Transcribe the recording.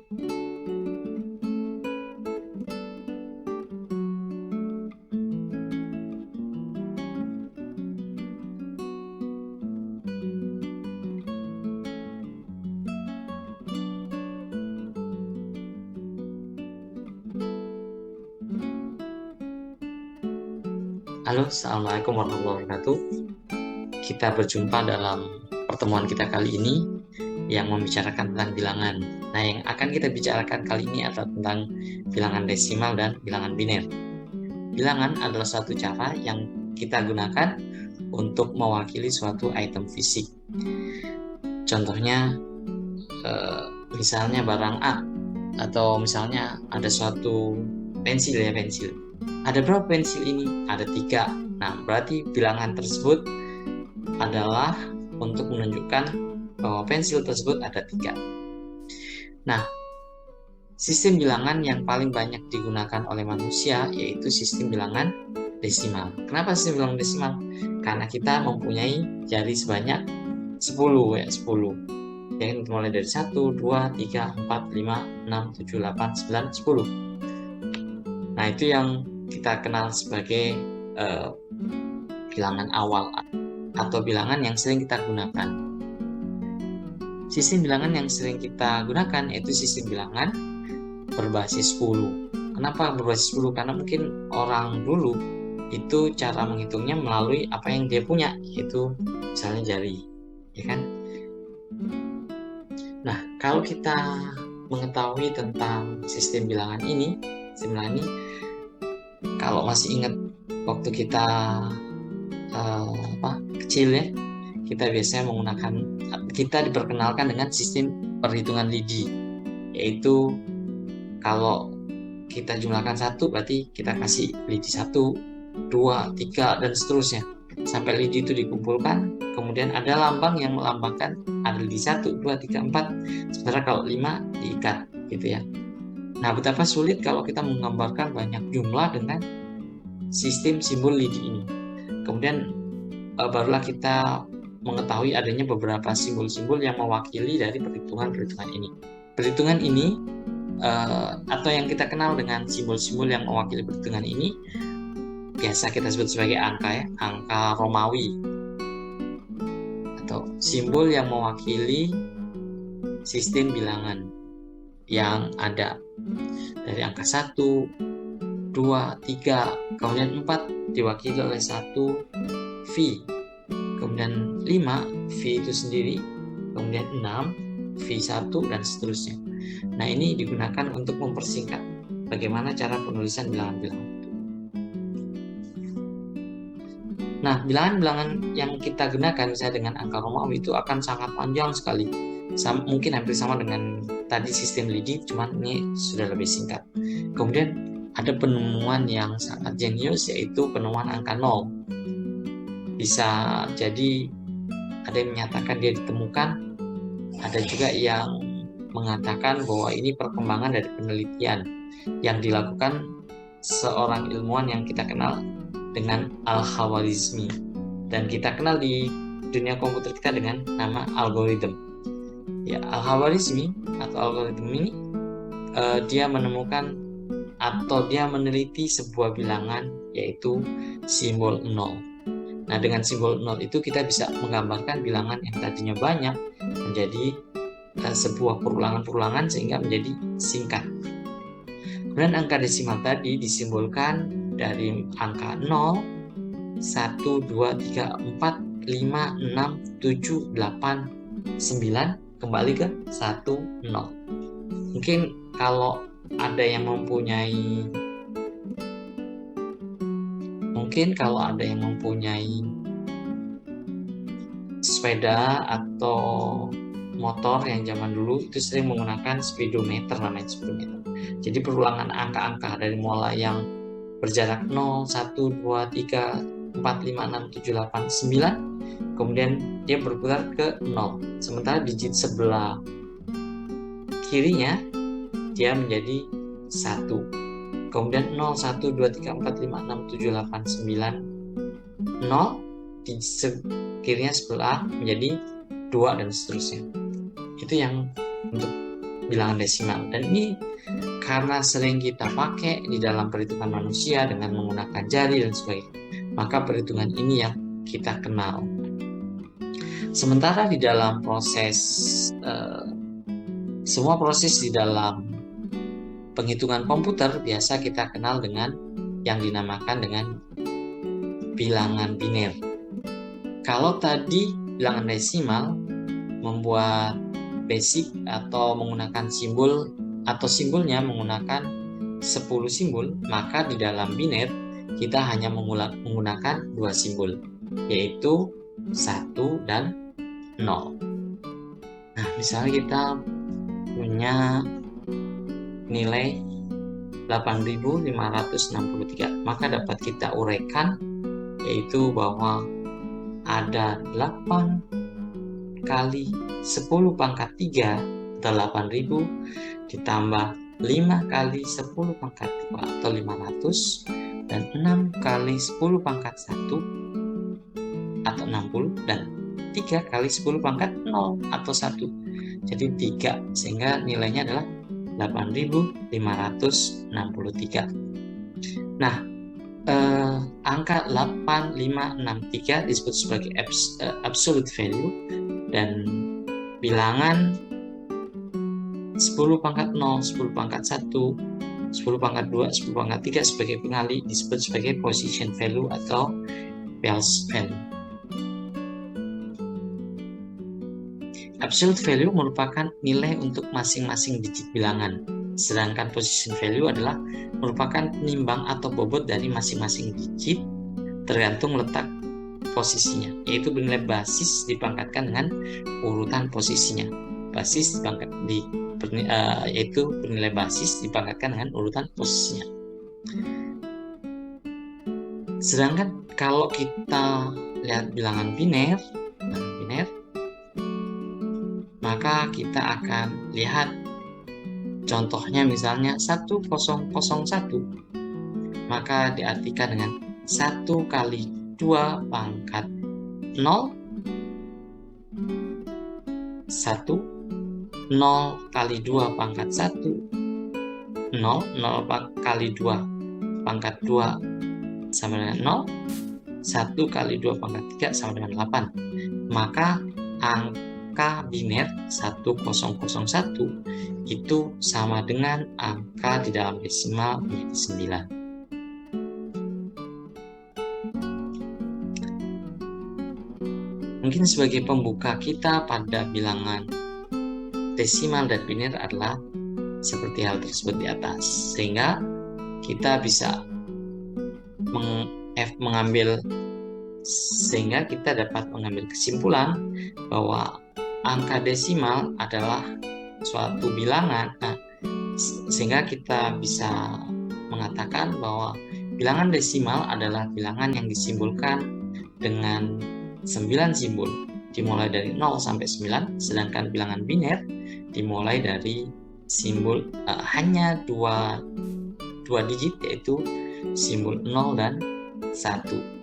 Halo, Assalamualaikum warahmatullahi wabarakatuh. Kita berjumpa dalam pertemuan kita kali ini yang membicarakan tentang bilangan. Nah, yang akan kita bicarakan kali ini adalah tentang bilangan desimal dan bilangan biner. Bilangan adalah suatu cara yang kita gunakan untuk mewakili suatu item fisik. Contohnya, misalnya barang A, atau misalnya ada suatu pensil. Ada berapa pensil ini? Ada 3. Nah, berarti bilangan tersebut adalah untuk menunjukkan bahwa pensil tersebut ada 3. Nah, sistem bilangan yang paling banyak digunakan oleh manusia yaitu sistem bilangan desimal. Kenapa sistem bilangan desimal? Karena kita mempunyai jari sebanyak 10 ya, 10. Yang mulai dari 1, 2, 3, 4, 5, 6, 7, 8, 9, 10. Nah, itu yang kita kenal sebagai bilangan awal atau bilangan yang sering kita gunakan. Sistem bilangan yang sering kita gunakan yaitu sistem bilangan berbasis 10. Kenapa berbasis 10? Karena mungkin orang dulu itu cara menghitungnya melalui apa yang dia punya, yaitu misalnya jari, ya kan? Nah, kalau kita mengetahui tentang sistem bilangan ini, kalau masih ingat waktu kita kecil ya, kita biasanya kita diperkenalkan dengan sistem perhitungan lidi, yaitu kalau kita jumlahkan 1 berarti kita kasih lidi 1, 2, 3 dan seterusnya sampai lidi itu dikumpulkan, kemudian ada lambang yang melambangkan ada lidi 1, 2, 3, 4. Sementara kalau 5 diikat gitu ya. Nah, betapa sulit kalau kita menggambarkan banyak jumlah dengan sistem simbol lidi ini. Kemudian barulah kita mengetahui adanya beberapa simbol-simbol yang mewakili dari perhitungan-perhitungan ini. Perhitungan ini atau yang kita kenal dengan simbol-simbol yang mewakili perhitungan ini biasa kita sebut sebagai angka ya, angka Romawi atau simbol yang mewakili sistem bilangan yang ada dari angka 1, 2, 3, kemudian 4 diwakili oleh 1 V, kemudian 5 V itu sendiri, kemudian 6 V1 dan seterusnya. Nah, ini digunakan untuk mempersingkat bagaimana cara penulisan bilangan-bilangan itu. Nah, bilangan-bilangan yang kita gunakan misalnya dengan angka Romawi itu akan sangat panjang sekali. Mungkin hampir sama dengan tadi sistem lidi, cuman ini sudah lebih singkat. Kemudian ada penemuan yang sangat jenius, yaitu penemuan angka 0. Bisa jadi ada yang menyatakan dia ditemukan, ada juga yang mengatakan bahwa ini perkembangan dari penelitian yang dilakukan seorang ilmuwan yang kita kenal dengan Al-Khwarizmi, dan kita kenal di dunia komputer kita dengan nama algoritma. Ya, Al-Khwarizmi atau algoritma ini dia menemukan atau dia meneliti sebuah bilangan yaitu simbol 0. Nah, dengan simbol 0 itu kita bisa menggambarkan bilangan yang tadinya banyak menjadi sebuah perulangan-perulangan sehingga menjadi singkat. Kemudian angka desimal tadi disimbolkan dari angka 0, 1, 2, 3, 4, 5, 6, 7, 8, 9 kembali ke 1, 0. Mungkin kalau ada yang mempunyai sepeda atau motor yang zaman dulu itu sering menggunakan speedometer, namanya speedometer. Jadi perulangan angka-angka dari mulai yang berjarak 0, 1, 2, 3, 4, 5, 6, 7, 8, 9, kemudian dia berputar ke 0. Sementara digit sebelah kirinya dia menjadi 1. Kemudian 0, 1, 2, 3, 4, 5, 6, 7, 8, 9, 0, di kirinya sebelah menjadi 2 dan seterusnya. Itu yang untuk bilangan desimal. Dan ini karena sering kita pakai di dalam perhitungan manusia dengan menggunakan jari dan sebagainya, maka perhitungan ini yang kita kenal. Sementara di dalam semua proses di dalam penghitungan komputer biasa kita kenal dengan yang dinamakan dengan bilangan biner. Kalau tadi bilangan desimal membuat basic atau menggunakan simbol atau simbolnya menggunakan 10 simbol, maka di dalam biner kita hanya menggunakan 2 simbol, yaitu 1 dan 0. Nah, misalnya kita punya nilai 8.563, maka dapat kita uraikan yaitu bahwa ada 8 kali 10 pangkat 3 atau 8.000 ditambah 5 kali 10 pangkat 2 atau 500 dan 6 kali 10 pangkat 1 atau 60 dan 3 kali 10 pangkat 0 atau 1. Jadi 3, sehingga nilainya adalah 8.563. Nah, angka 8563 disebut sebagai absolute value, dan bilangan 10 pangkat 0, 10 pangkat 1, 10 pangkat 2, 10 pangkat 3 sebagai pengali disebut sebagai position value atau Peierls value. Absolute value merupakan nilai untuk masing-masing digit bilangan, sedangkan position value adalah merupakan penimbang atau bobot dari masing-masing digit tergantung letak posisinya, yaitu bernilai basis dipangkatkan dengan urutan posisinya. Basis yaitu bernilai basis dipangkatkan dengan urutan posisinya. Sedangkan kalau kita lihat bilangan biner, maka kita akan lihat contohnya misalnya 1001, maka diartikan dengan 1 kali 2 pangkat 0, 1, 0 kali 2 pangkat 1, 0, 0 kali 2 pangkat 2 sama dengan 0, 1 kali 2 pangkat 3 sama dengan 8. Maka angka biner 1001 itu sama dengan angka di dalam desimal menjadi 9. Mungkin sebagai pembuka kita pada bilangan desimal dan biner adalah seperti hal tersebut di atas, sehingga kita bisa dapat mengambil kesimpulan bahwa angka desimal adalah suatu bilangan. Sehingga kita bisa mengatakan bahwa bilangan desimal adalah bilangan yang disimbolkan dengan 9 simbol, dimulai dari 0 sampai 9, sedangkan bilangan biner dimulai dari simbol hanya dua digit, yaitu simbol 0 dan 1.